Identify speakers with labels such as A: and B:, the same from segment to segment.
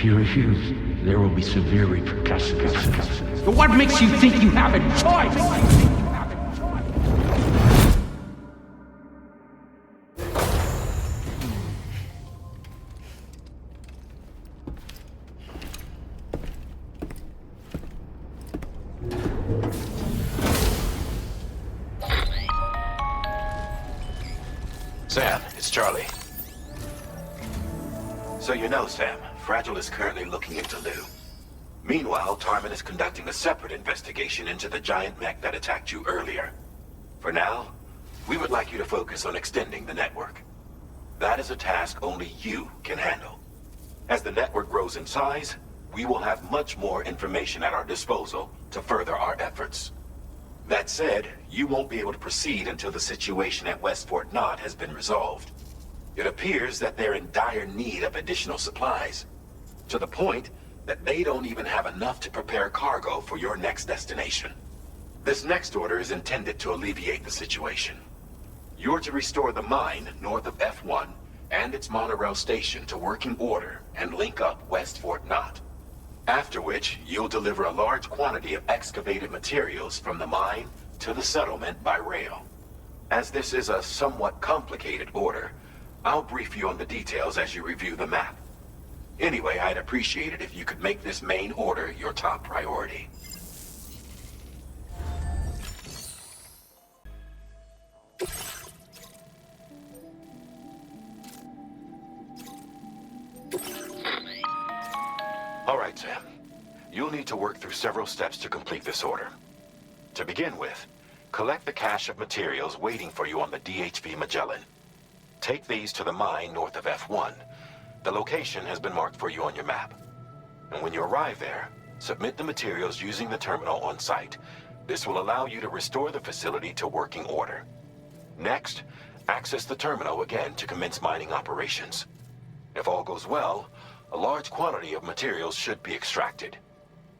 A: you refuse, there will be severe repercussions. But what makes you think you have a choice?
B: Sam, it's Charlie. So you know, Sam, Fragile is currently looking into Lou. Meanwhile, Tarman is conducting a separate investigation into the giant mech that attacked you earlier. For now, we would like you to focus on extending the network. That is a task only you can handle. As the network grows in size, we will have much more information at our disposal to further our efforts. That said, you won't be able to proceed until the situation at West Fort Knot has been resolved. It appears that they're in dire need of additional supplies, to the point that they don't even have enough to prepare cargo for your next destination. This next order is intended to alleviate the situation. You're to restore the mine north of F1 and its monorail station to working order and link up West Fort Knot. After which, you'll deliver a large quantity of excavated materials from the mine to the settlement by rail. As this is a somewhat complicated order, I'll brief you on the details as you review the map. Anyway, I'd appreciate it if you could make this main order your top priority. All right, Sam. You'll need to work through several steps to complete this order. To begin with, collect the cache of materials waiting for you on the DHV Magellan. Take these to the mine north of F1. The location has been marked for you on your map. And when you arrive there, submit the materials using the terminal on site. This will allow you to restore the facility to working order. Next, access the terminal again to commence mining operations. If all goes well, a large quantity of materials should be extracted.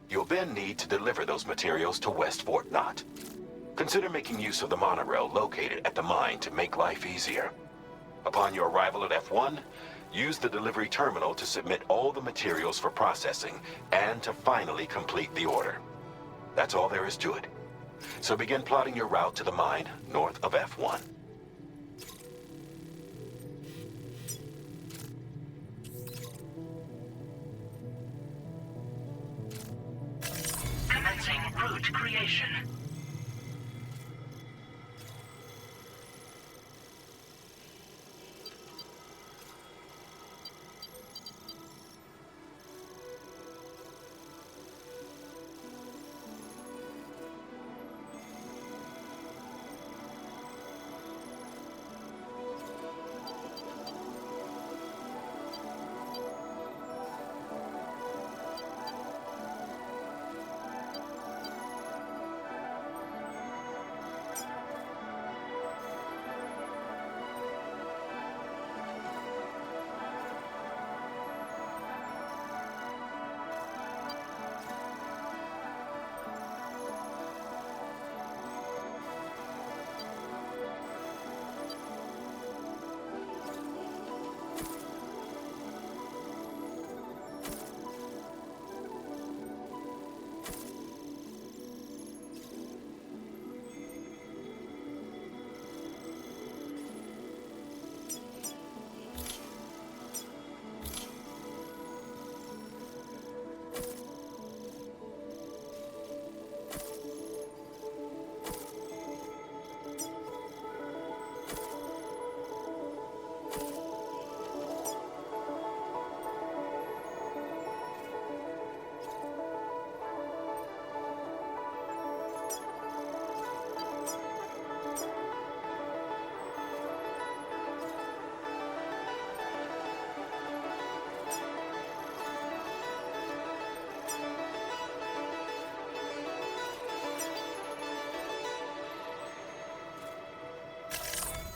B: You'll then need to deliver those materials to West Fort Knot. Consider making use of the monorail located at the mine to make life easier. Upon your arrival at F1, use the delivery terminal to submit all the materials for processing and to finally complete the order. That's all there is to it. So begin plotting your route to the mine north of F1.
C: Commencing route creation.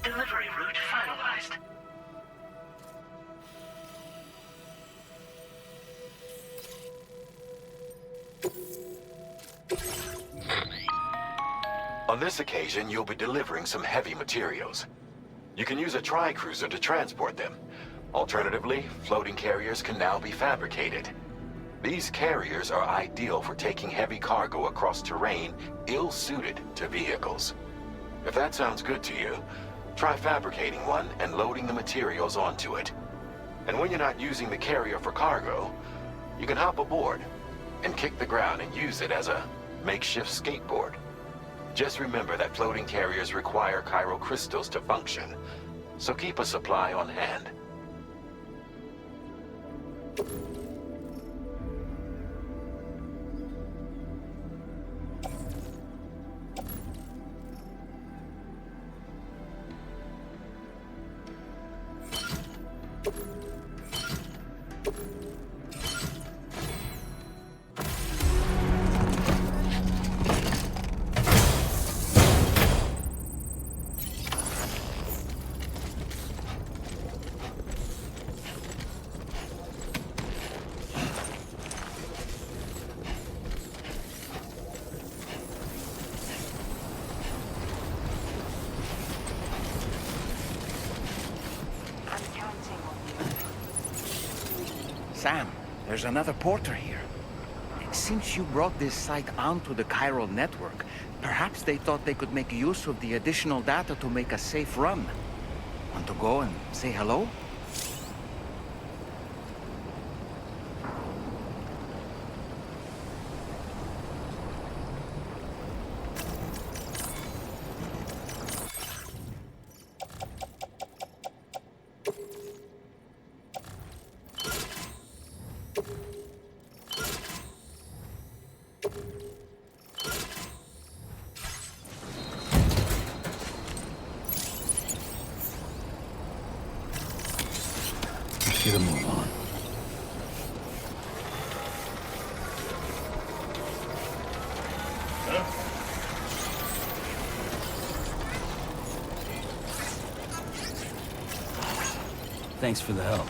C: Delivery route finalized.
B: On this occasion, you'll be delivering some heavy materials. You can use a tri-cruiser to transport them. Alternatively, floating carriers can now be fabricated. These carriers are ideal for taking heavy cargo across terrain ill-suited to vehicles. If that sounds good to you, try fabricating one and loading the materials onto it. And when you're not using the carrier for cargo, you can hop aboard and kick the ground and use it as a makeshift skateboard. Just remember that floating carriers require chiral crystals to function, so keep a supply on hand.
D: Sam, there's another porter here. Since you brought this site onto the chiral network, perhaps they thought they could make use of the additional data to make a safe run. Want to go and say hello?
A: Get a move on. Thanks for the help.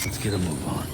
A: Let's get a move on.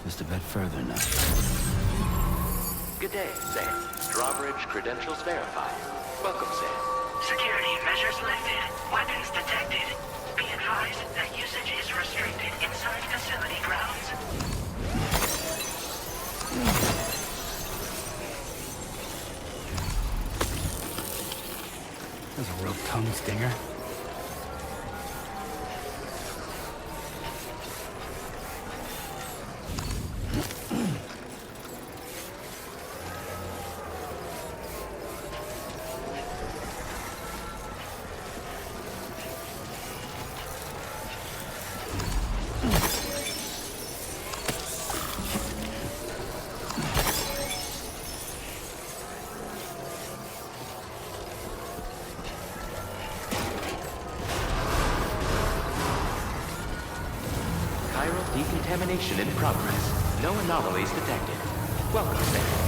E: Just a bit further now.
F: Good day, Sam. Drawbridge credentials verified. Welcome, Sam.
C: Security measures lifted. Weapons detected. Be advised that usage is restricted inside facility grounds.
E: That's a real tongue stinger.
F: Decontamination in progress. No anomalies detected. Welcome, Sam.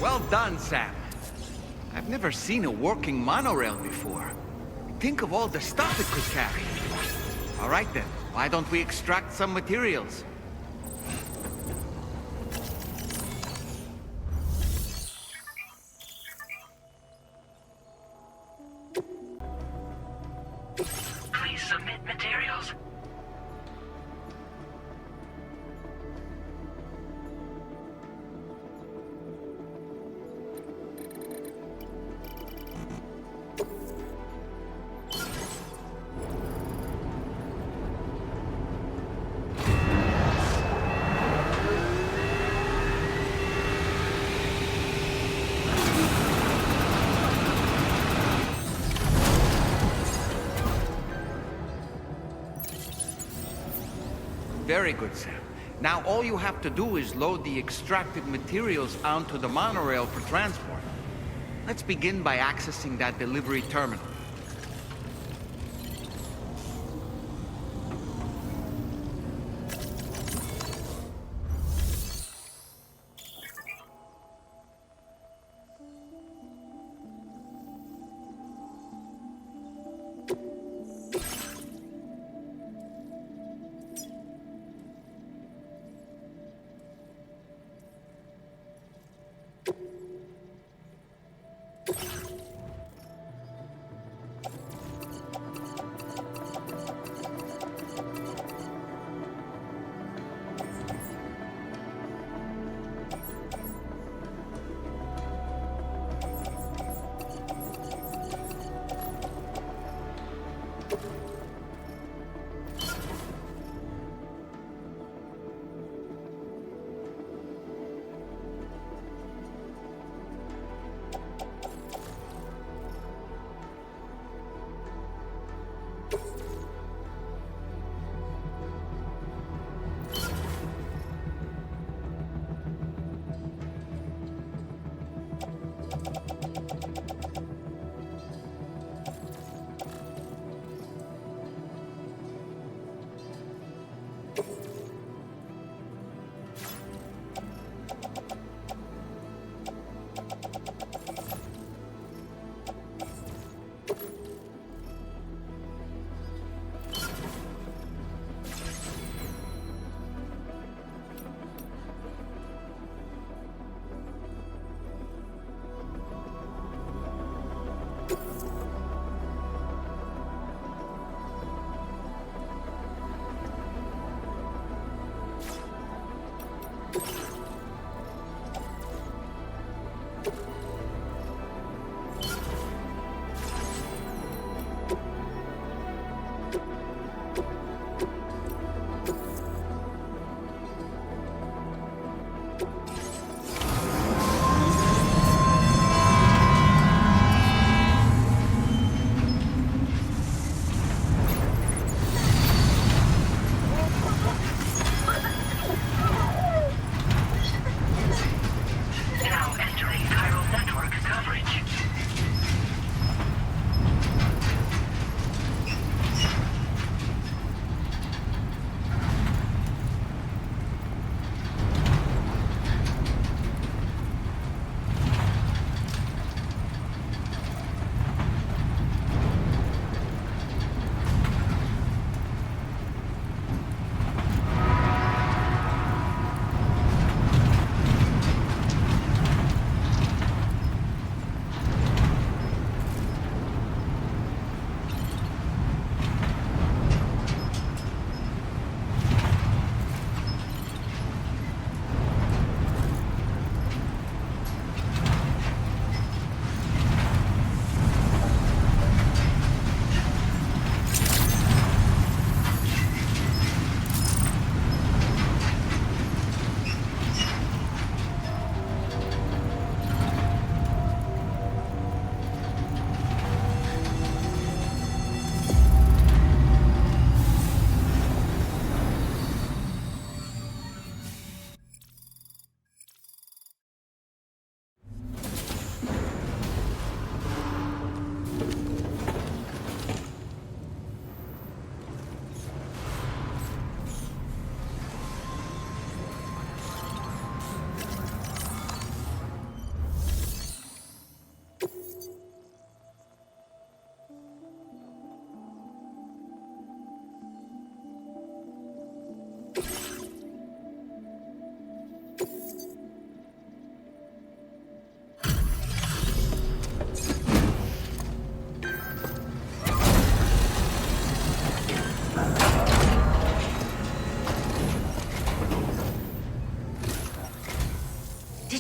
D: Well done, Sam. I've never seen a working monorail before. Think of all the stuff it could carry. All right then, why don't we extract some materials?
C: Please submit materials.
D: Very good, Sam. Now all you have to do is load the extracted materials onto the monorail for transport. Let's begin by accessing that delivery terminal.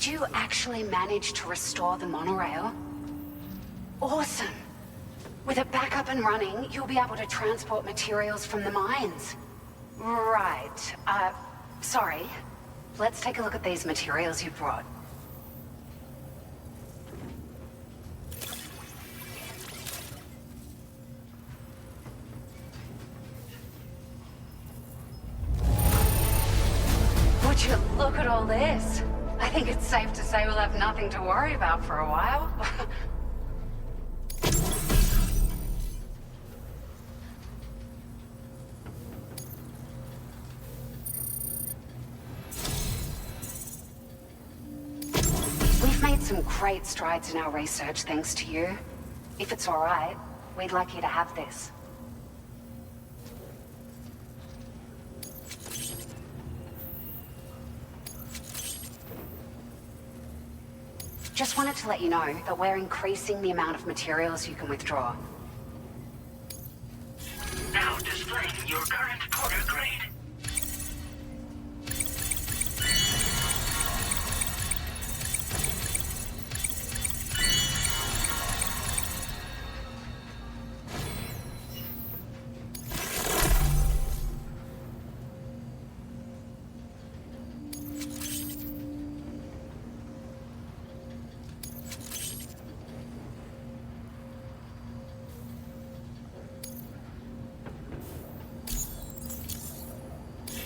G: you actually manage to restore the monorail? Awesome! With it back up and running, you'll be able to transport materials from the mines. Right. Sorry. Let's take a look at these materials you brought. Would you look at all this? I think it's safe to say we'll have nothing to worry about for a while. We've made some great strides in our research thanks to you. If it's all right, we'd like you to have this. Just wanted to let you know that we're increasing the amount of materials you can withdraw.
C: Now displaying your current porter grade.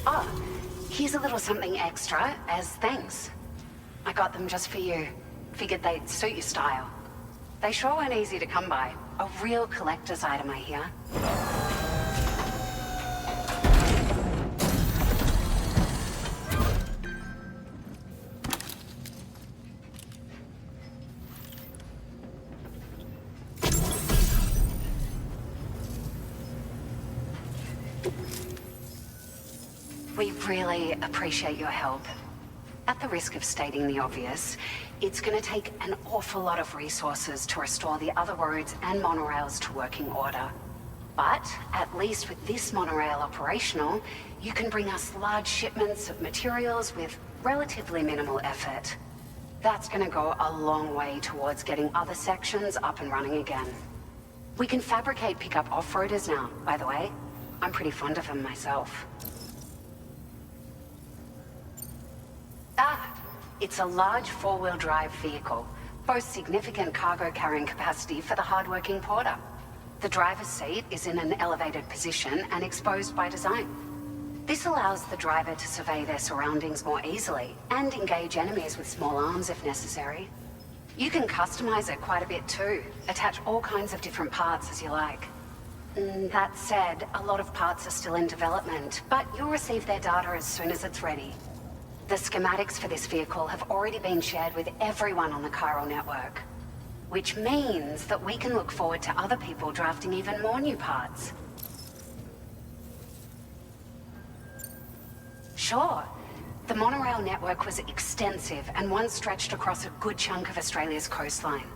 G: Oh, here's a little something extra as thanks. I got them just for you. Figured they'd suit your style. They sure weren't easy to come by. A real collector's item, I hear. We really appreciate your help. At the risk of stating the obvious, it's going to take an awful lot of resources to restore the other roads and monorails to working order. But, at least with this monorail operational, you can bring us large shipments of materials with relatively minimal effort. That's going to go a long way towards getting other sections up and running again. We can fabricate pickup off-roaders now, by the way. I'm pretty fond of them myself. It's a large four-wheel drive vehicle, boasts significant cargo carrying capacity for the hard-working porter. The driver's seat is in an elevated position and exposed by design. This allows the driver to survey their surroundings more easily and engage enemies with small arms if necessary. You can customize it quite a bit too, attach all kinds of different parts as you like. That said, a lot of parts are still in development, but you'll receive their data as soon as it's ready. The schematics for this vehicle have already been shared with everyone on the chiral network, which means that we can look forward to other people drafting even more new parts. Sure, the monorail network was extensive and once stretched across a good chunk of Australia's coastline.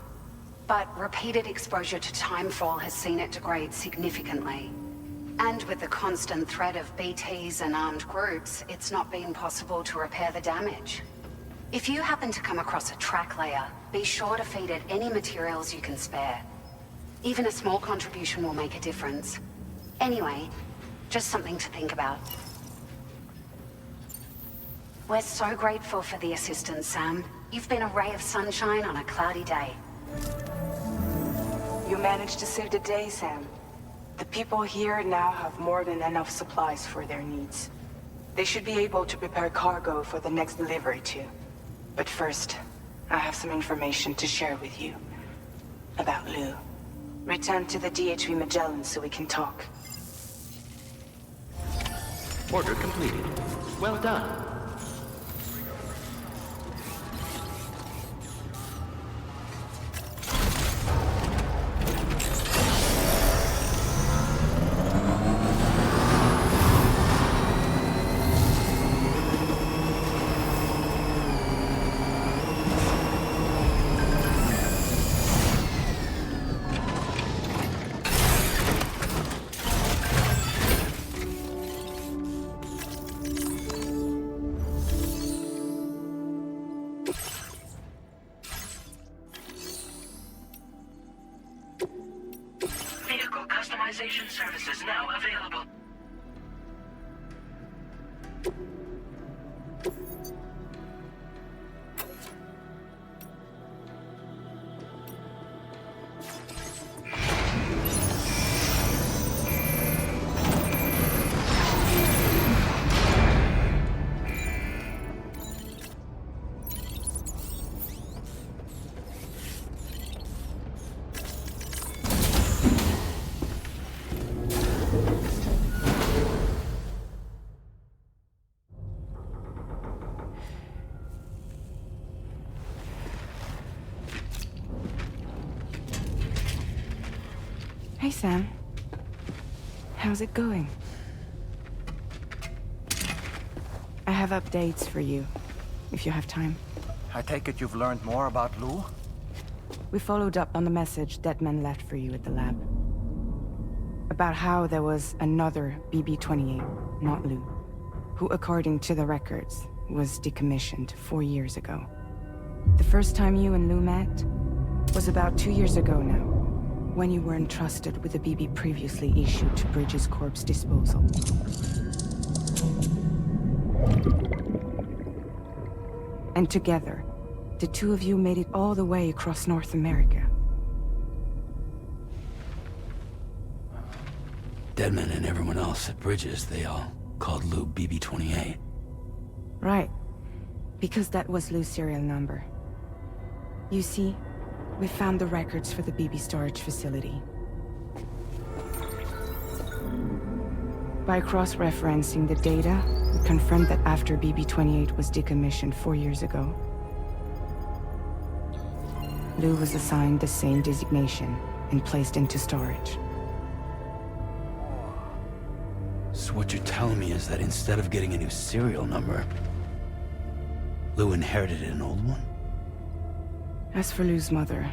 G: But repeated exposure to timefall has seen it degrade significantly. And with the constant threat of BTs and armed groups, it's not been possible to repair the damage. If you happen to come across a track layer, be sure to feed it any materials you can spare. Even a small contribution will make a difference. Anyway, just something to think about. We're so grateful for the assistance, Sam. You've been a ray of sunshine on a cloudy day.
H: You managed to save the day, Sam. The people here now have more than enough supplies for their needs. They should be able to prepare cargo for the next delivery too. But first, I have some information to share with you. About Lou. Return to the DHV Magellan so we can talk.
F: Order completed. Well done.
C: now available.
H: Hey, Sam. How's it going? I have updates for you, if you have time.
D: I take it you've learned more about Lou?
H: We followed up on the message Deadman left for you at the lab. About how there was another BB-28, not Lou, who, according to the records, was decommissioned 4 years ago. The first time you and Lou met was about 2 years ago now, when you were entrusted with a BB previously issued to Bridge's corpse disposal. And together, the two of you made it all the way across North America.
E: Deadman and everyone else at Bridges, they all called Lou BB-28.
H: Right. Because that was Lou's serial number. You see, we found the records for the BB storage facility. By cross-referencing the data, we confirmed that after BB-28 was decommissioned 4 years ago, Lou was assigned the same designation and placed into storage.
E: So what you're telling me is that instead of getting a new serial number, Lou inherited an old one?
H: As for Lou's mother,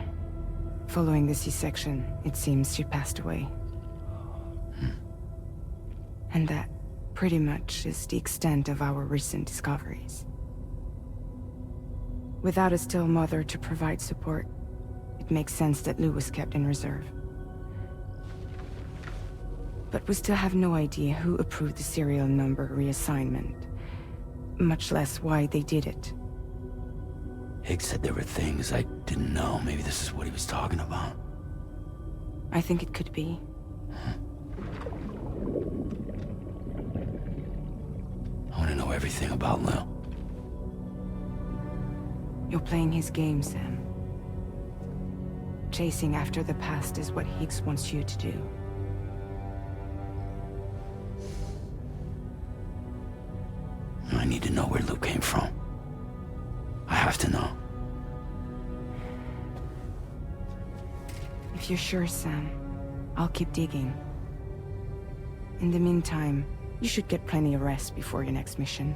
H: following the C-section, it seems she passed away. And that, pretty much, is the extent of our recent discoveries. Without a still mother to provide support, it makes sense that Lou was kept in reserve. But we still have no idea who approved the serial number reassignment, much less why they did it.
E: Higgs said there were things I didn't know. Maybe this is what he was talking about.
H: I think it could be.
E: I want to know everything about Lou.
H: You're playing his game, Sam. Chasing after the past is what Higgs wants you to do.
E: I need to know where Lou came from. I have to know.
H: If you're sure, Sam, I'll keep digging. In the meantime, you should get plenty of rest before your next mission.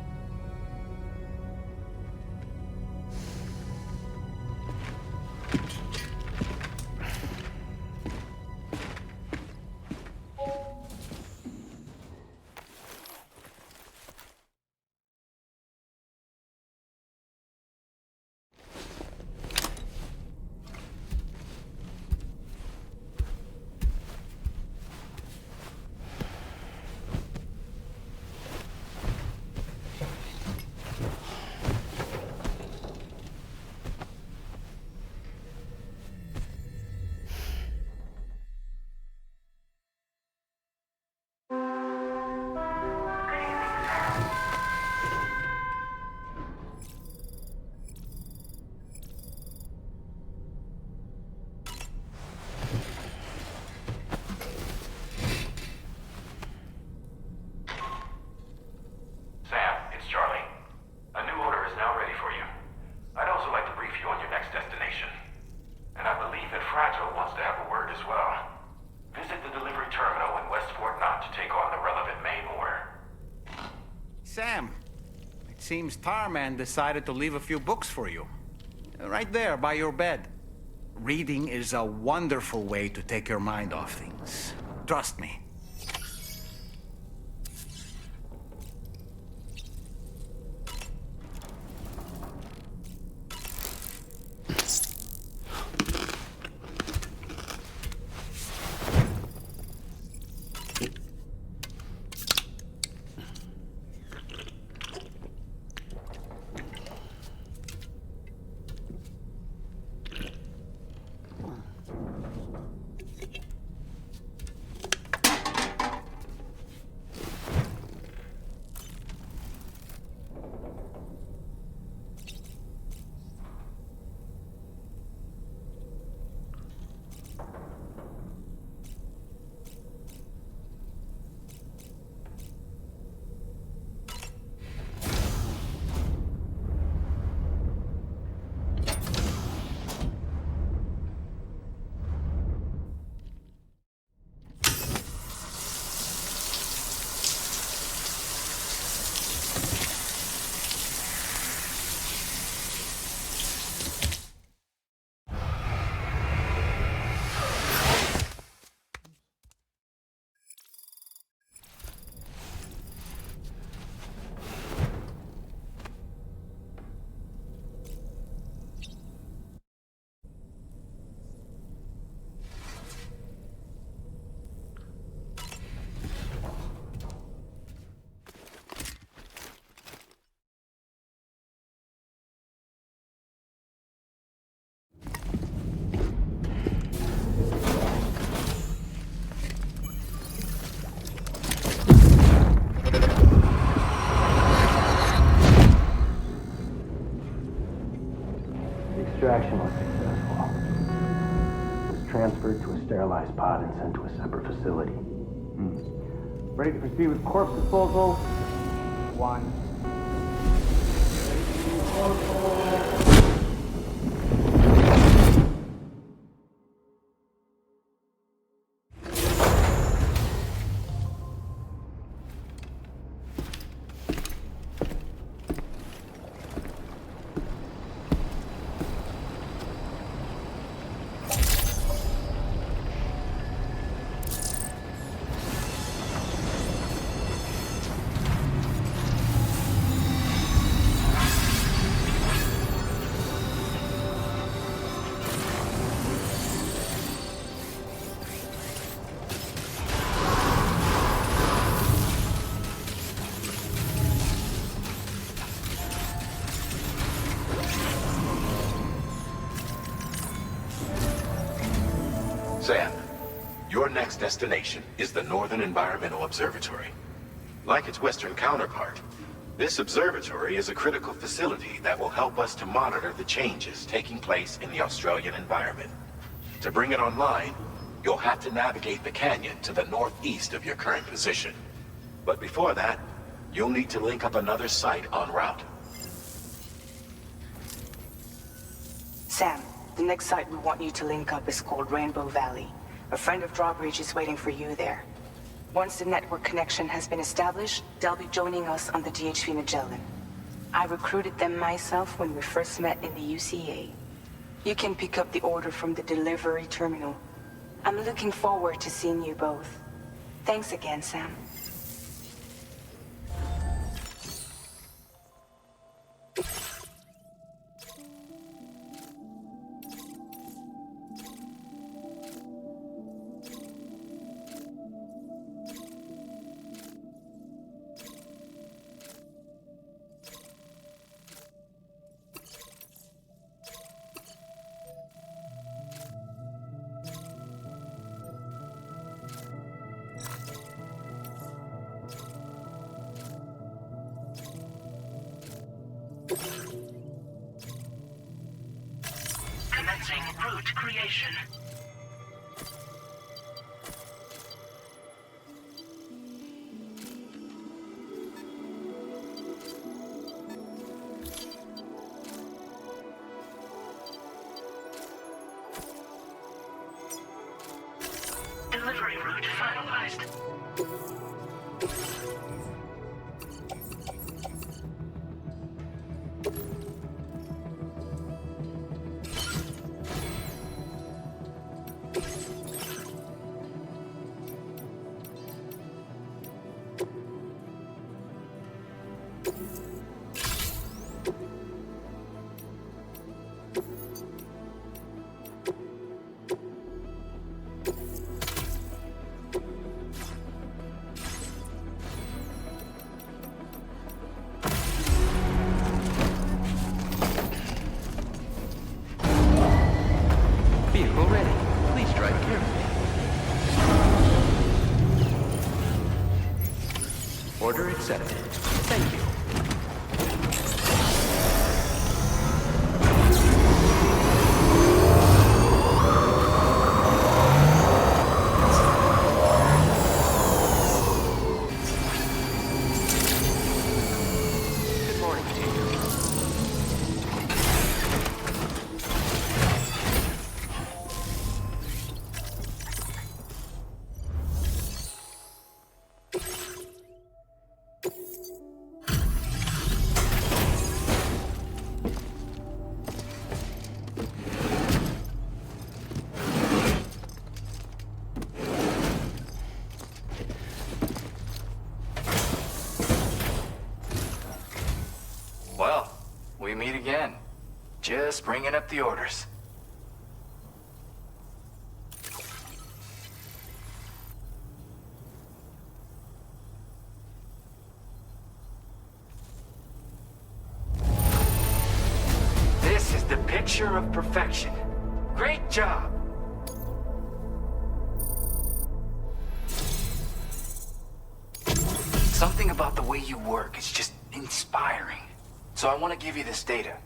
D: Sam, it seems Tarman decided to leave a few books for you. Right there, by your bed. Reading is a wonderful way to take your mind off things. Trust me.
I: extraction was successful. It was transferred to a sterilized pod and sent to a separate facility.
J: Ready to proceed with corpse disposal? 1.
B: Sam, your next destination is the Northern Environmental Observatory. Like its western counterpart, this observatory is a critical facility that will help us to monitor the changes taking place in the Australian environment. To bring it online, you'll have to navigate the canyon to the northeast of your current position. But before that, you'll need to link up another site en route.
H: Sam, the next site we want you to link up is called Rainbow Valley. A friend of Drawbridge is waiting for you there. Once the network connection has been established, they'll be joining us on the DHV Magellan. I recruited them myself when we first met in the UCA. You can pick up the order from the delivery terminal. I'm looking forward to seeing you both. Thanks again, Sam.
C: Commencing route creation. Delivery route finalized.
F: Vehicle ready. Please drive carefully. Order accepted. Thank you. Good morning to you.
K: Well, we meet again. Just bringing up the orders. This is the picture of perfection. Great job. Something about the way you work is just inspiring. So I want to give you this data.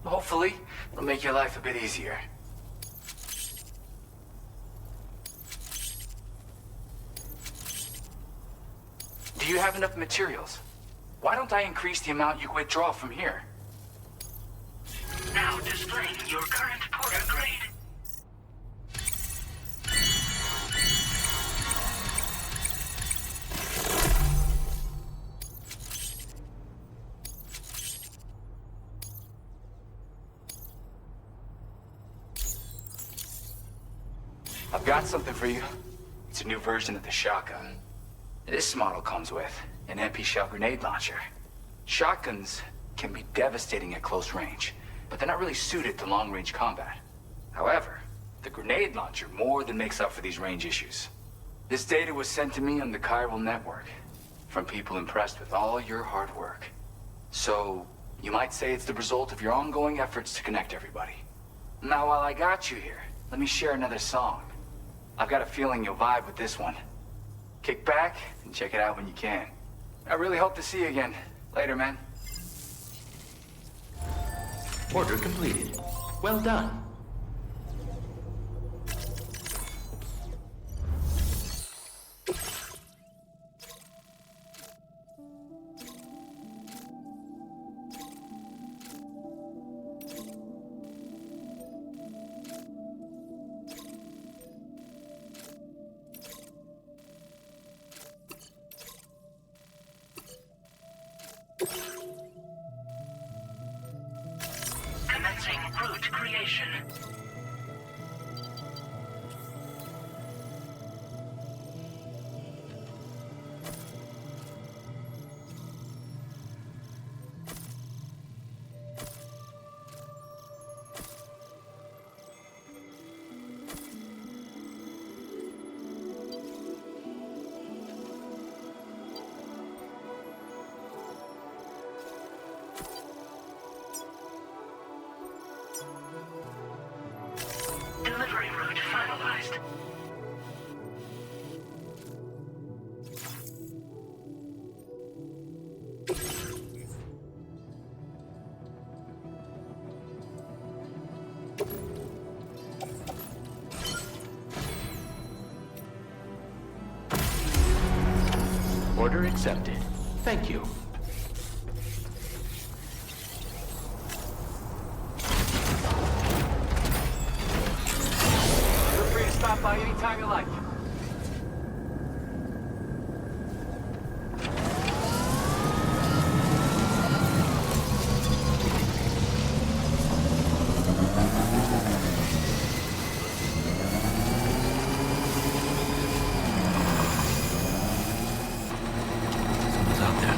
K: Hopefully, it'll make your life a bit easier. Do you have enough materials? Why don't I increase the amount you withdraw from here?
C: Now displaying your current porter grade.
K: I've got something for you. It's a new version of the shotgun. This model comes with an MP shell grenade launcher. Shotguns can be devastating at close range, but they're not really suited to long-range combat. However, the grenade launcher more than makes up for these range issues. This data was sent to me on the chiral network from people impressed with all your hard work. So, you might say it's the result of your ongoing efforts to connect everybody. Now, while I got you here, let me share another song. I've got a feeling you'll vibe with this one. Kick back and check it out when you can. I really hope to see you again. Later, man.
F: Order completed. Well done.
C: Commencing route creation. Delivery route finalized.
F: Order accepted. Thank you.
K: Feel free to stop by anytime you like.
E: Someone's out there.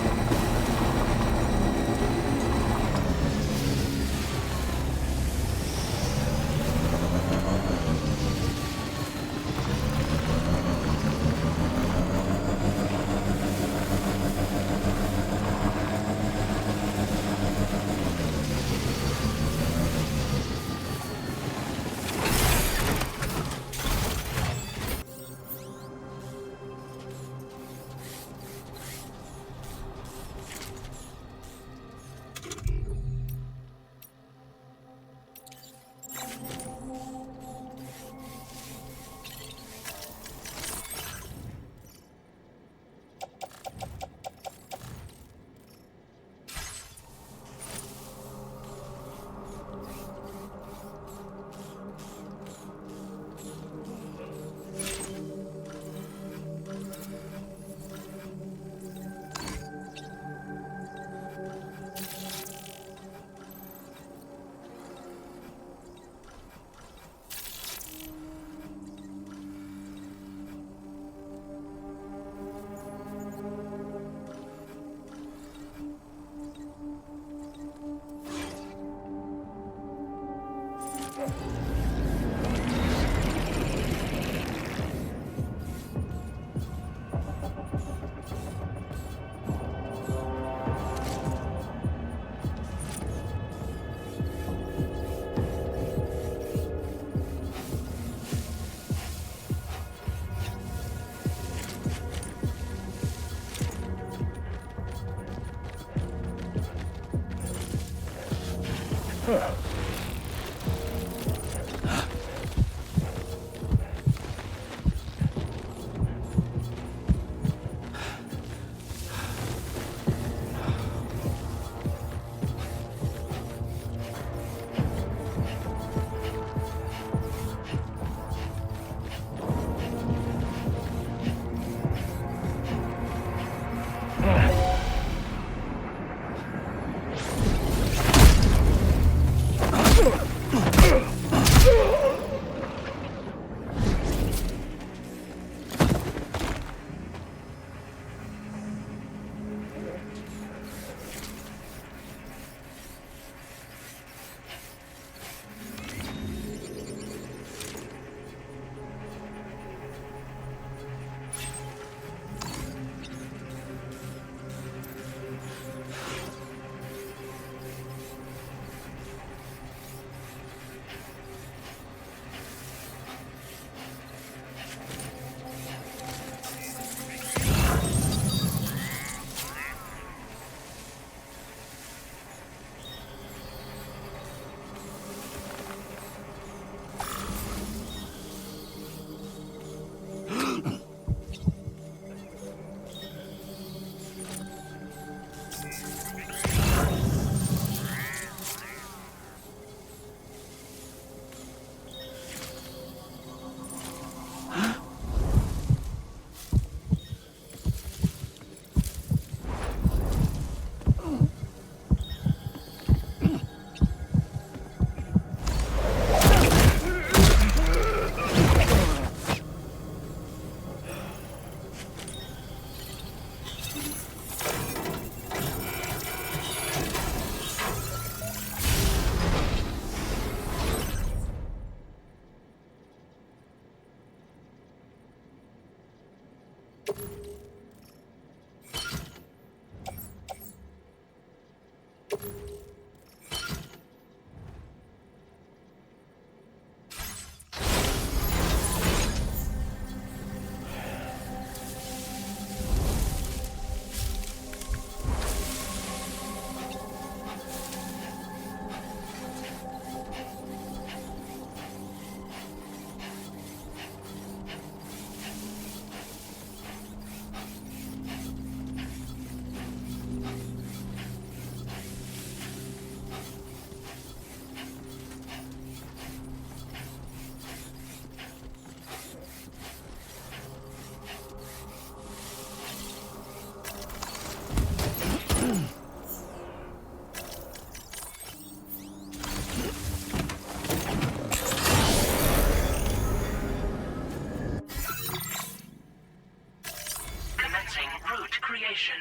C: creation.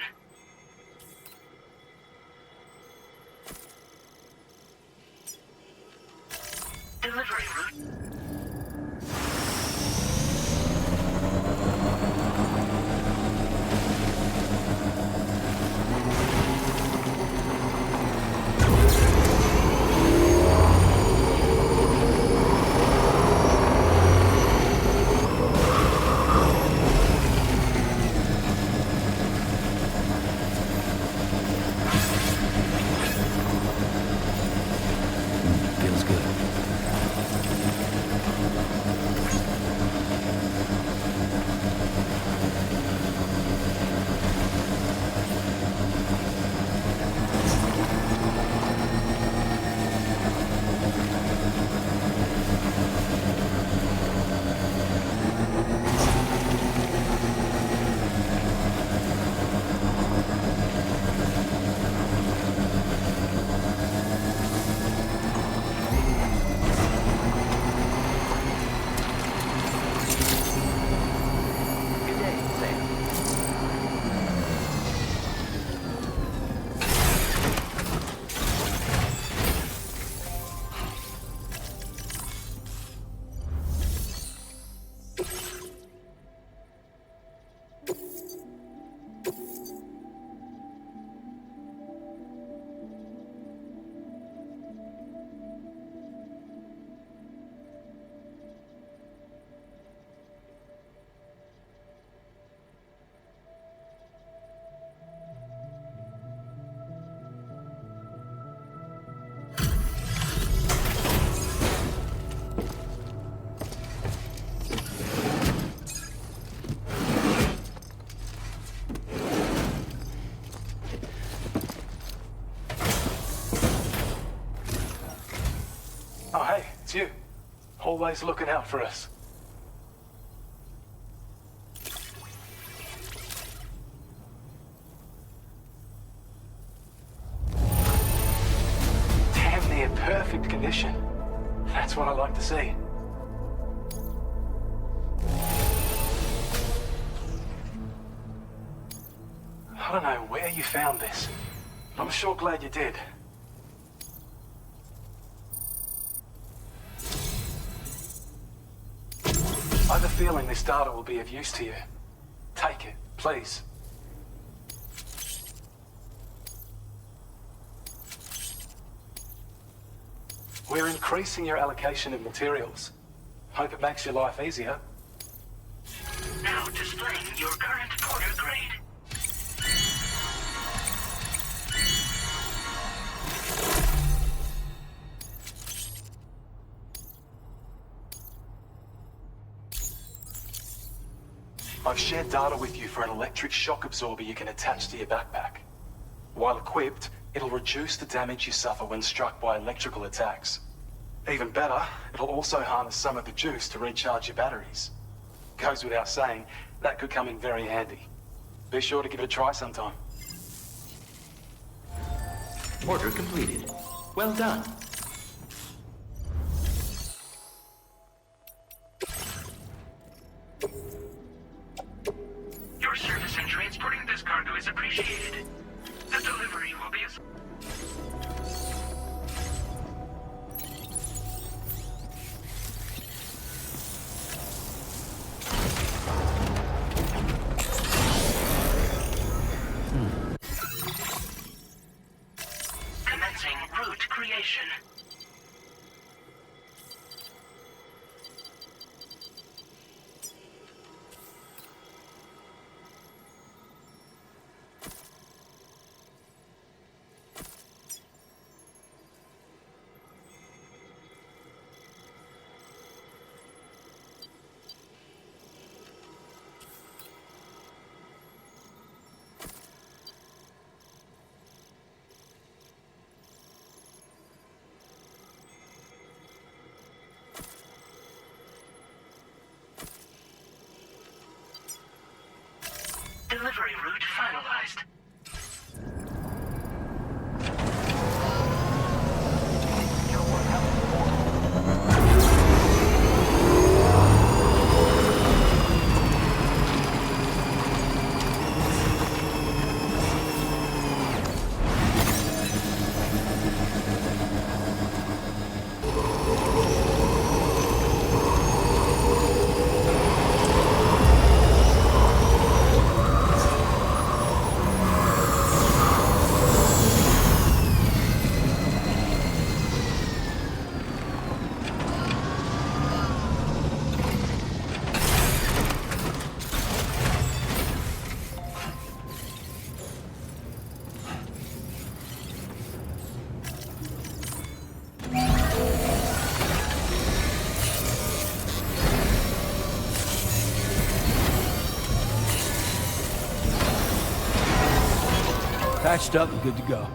C: Delivery route.
E: Feels good.
J: Always looking out for us. Damn near perfect condition. That's what I like to see. I don't know where you found this. I'm sure glad you did. I have a feeling this data will be of use to you. Take it, please. We're increasing your allocation of materials. Hope it makes your life easier.
C: Now displaying your current porter grade.
J: I've shared data with you for an electric shock absorber you can attach to your backpack. While equipped, it'll reduce the damage you suffer when struck by electrical attacks. Even better, it'll also harness some of the juice to recharge your batteries. Goes without saying, that could come in very handy. Be sure to give it a try sometime.
F: Order completed. Well done.
C: Your service in transporting this cargo is appreciated. The delivery will be as... Commencing route creation. Delivery route finalized.
E: Patched up and good to go.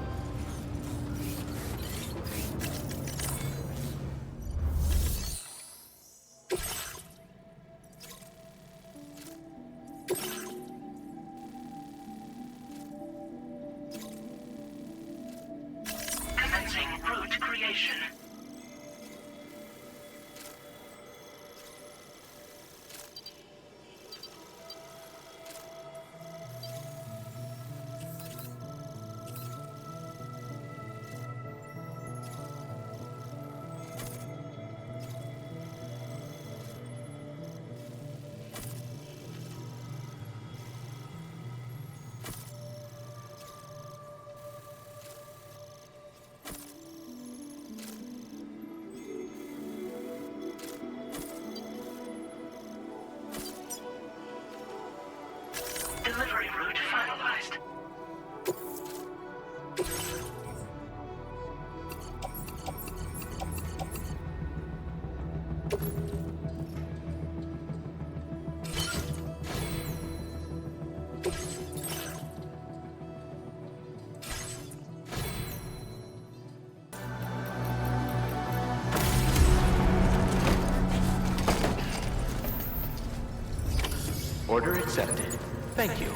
C: Commencing route creation. Delivery route finalized.
F: Order accepted. Thank you.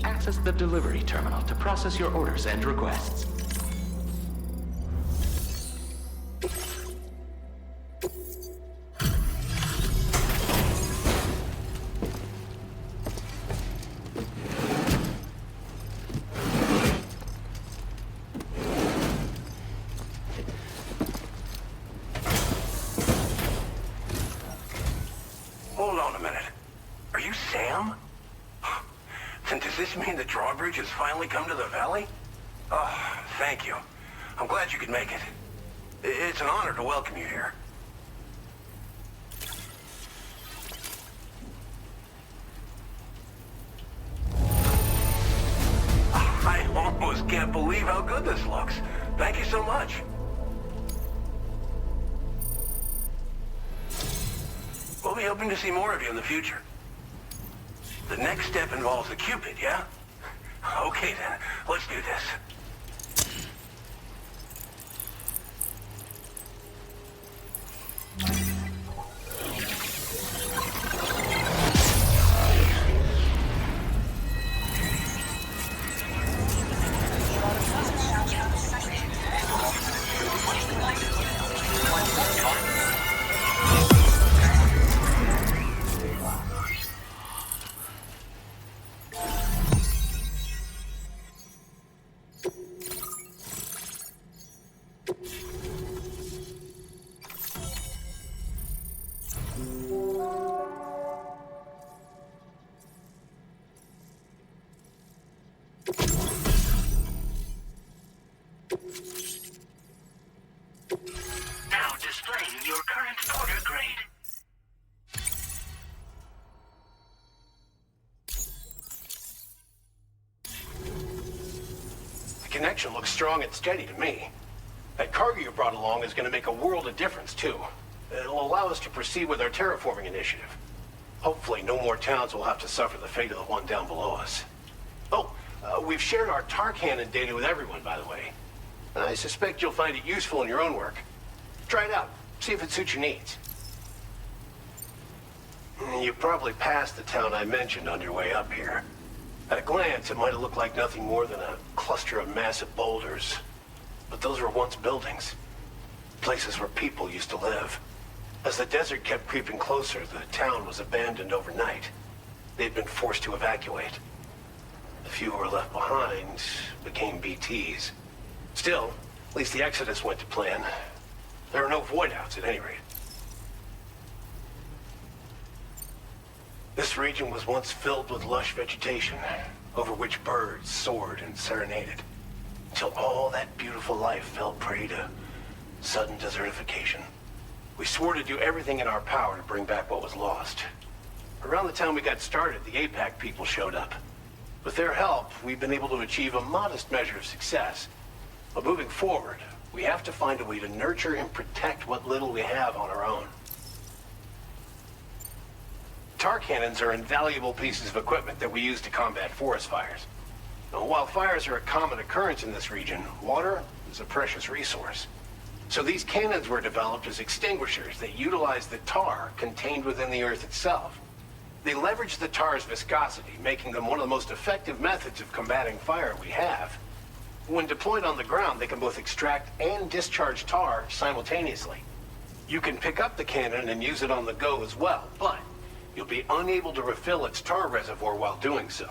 F: Access the delivery terminal to process your orders and requests.
I: Hold on a minute. Are you Sam? And does this mean the Drawbridge has finally come to the valley? Oh, thank you. I'm glad you could make it. It's an honor to welcome you here. I almost can't believe how good this looks. Thank you so much. We'll be hoping to see more of you in the future. The next step involves the Cupid, yeah? Okay then, let's do this.
C: Now displaying your current order grade.
I: The connection looks strong and steady to me. That cargo you brought along is going to make a world of difference, too. It'll allow us to proceed with our terraforming initiative. Hopefully, no more towns will have to suffer the fate of the one down below us. Oh, we've shared our tar cannon data with everyone, by the way. And I suspect you'll find it useful in your own work. Try it out. See if it suits your needs. You probably passed the town I mentioned on your way up here. At a glance, it might have looked like nothing more than a cluster of massive boulders. But those were once buildings. Places where people used to live. As the desert kept creeping closer, the town was abandoned overnight. They'd been forced to evacuate. The few who were left behind became BTs. Still, at least the exodus went to plan. There are no void-outs at any rate. This region was once filled with lush vegetation, over which birds soared and serenaded, until all that beautiful life fell prey to sudden desertification. We swore to do everything in our power to bring back what was lost. Around the time we got started, the APAC people showed up. With their help, we've been able to achieve a modest measure of success. But moving forward, we have to find a way to nurture and protect what little we have on our own. Tar cannons are invaluable pieces of equipment that we use to combat forest fires. Now, while fires are a common occurrence in this region, water is a precious resource. So these cannons were developed as extinguishers that utilize the tar contained within the earth itself. They leverage the tar's viscosity, making them one of the most effective methods of combating fire we have. When deployed on the ground, they can both extract and discharge tar simultaneously. You can pick up the cannon and use it on the go as well, but you'll be unable to refill its tar reservoir while doing so.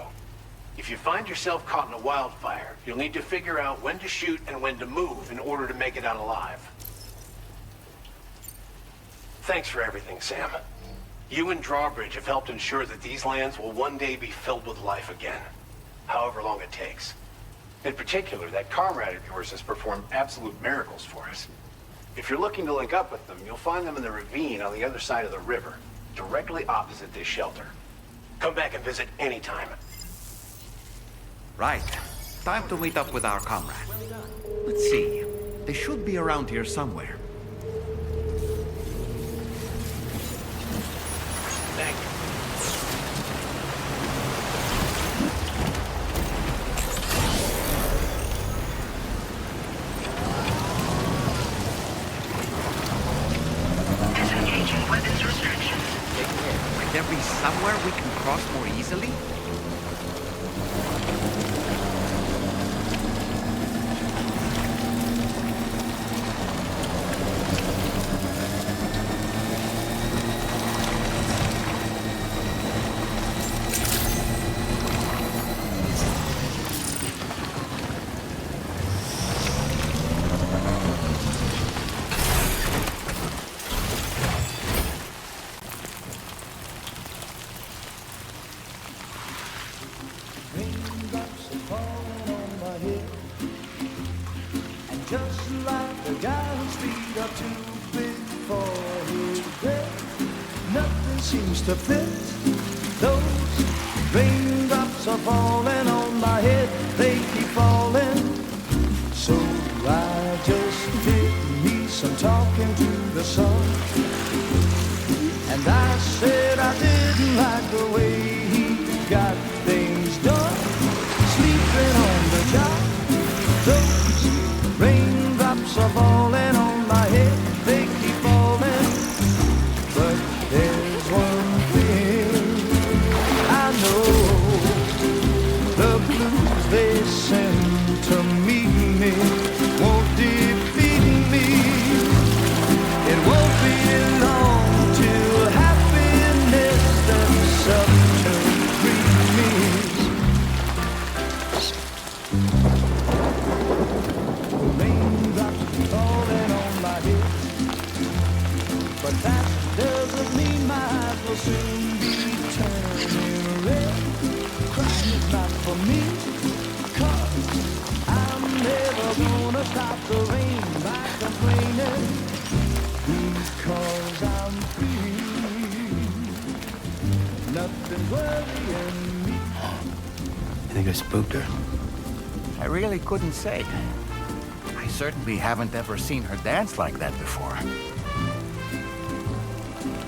I: If you find yourself caught in a wildfire, you'll need to figure out when to shoot and when to move in order to make it out alive. Thanks for everything, Sam. You and Drawbridge have helped ensure that these lands will one day be filled with life again, however long it takes. In particular, that comrade of yours has performed absolute miracles for us. If you're looking to link up with them, you'll find them in the ravine on the other side of the river, directly opposite this shelter. Come back and visit anytime.
D: Right. Time to meet up with our comrade. Let's see. They should be around here somewhere.
I: Thank you.
C: Disengaging weapons restrictions.
D: Might there be somewhere we can cross more easily?
L: Just like the guy whose feet are too big for his bed, nothing seems to fit. Those raindrops are falling on my head, they keep falling. So I just did me some talking to the sun, and I said I didn't like the way he got things done, sleeping on the job. Those raindrops are falling on my head, they keep falling. But there's one thing I know, the blues they send to meet me won't defeat me. It won't be long till happiness steps up to greet me. But that doesn't mean my eyes will soon be turning red. Crying is not for me, 'cause I'm never gonna stop the rain by complaining, because I'm free. Nothing's worrying me.
E: You think I spooked her?
D: I really couldn't say. I certainly haven't ever seen her dance like that before.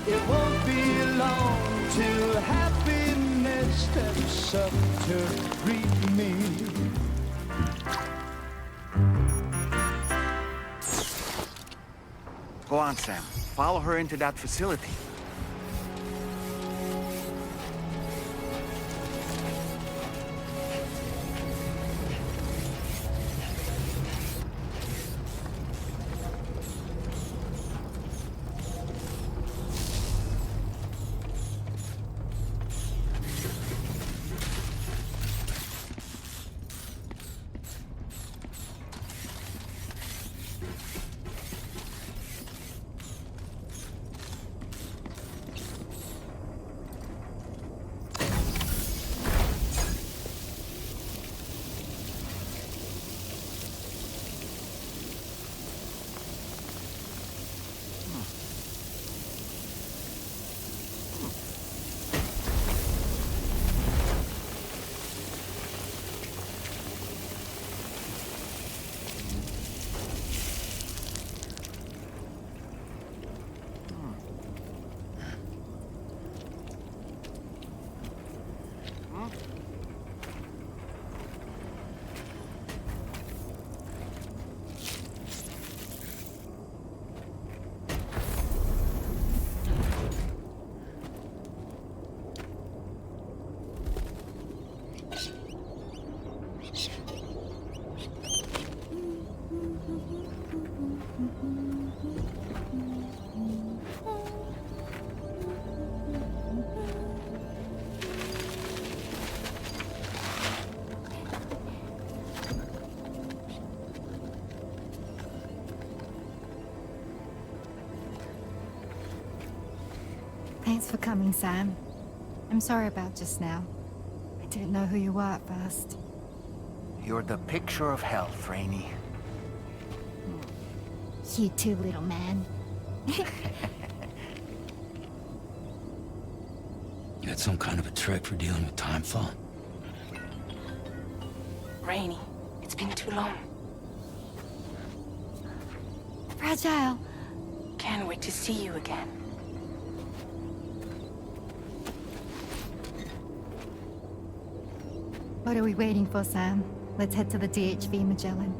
L: It won't be long till happiness steps up to greet me.
D: Go on, Sam. Follow her into that facility.
M: Thanks for coming, Sam. I'm sorry about just now. I didn't know who you were at first.
D: You're the picture of health, Rainey.
M: You too, little man.
E: That's some kind of a trick for dealing with time fall.
H: Rainey, it's been too long.
M: Fragile.
H: Can't wait to see you again.
M: What are we waiting for, Sam? Let's head to the DHV Magellan.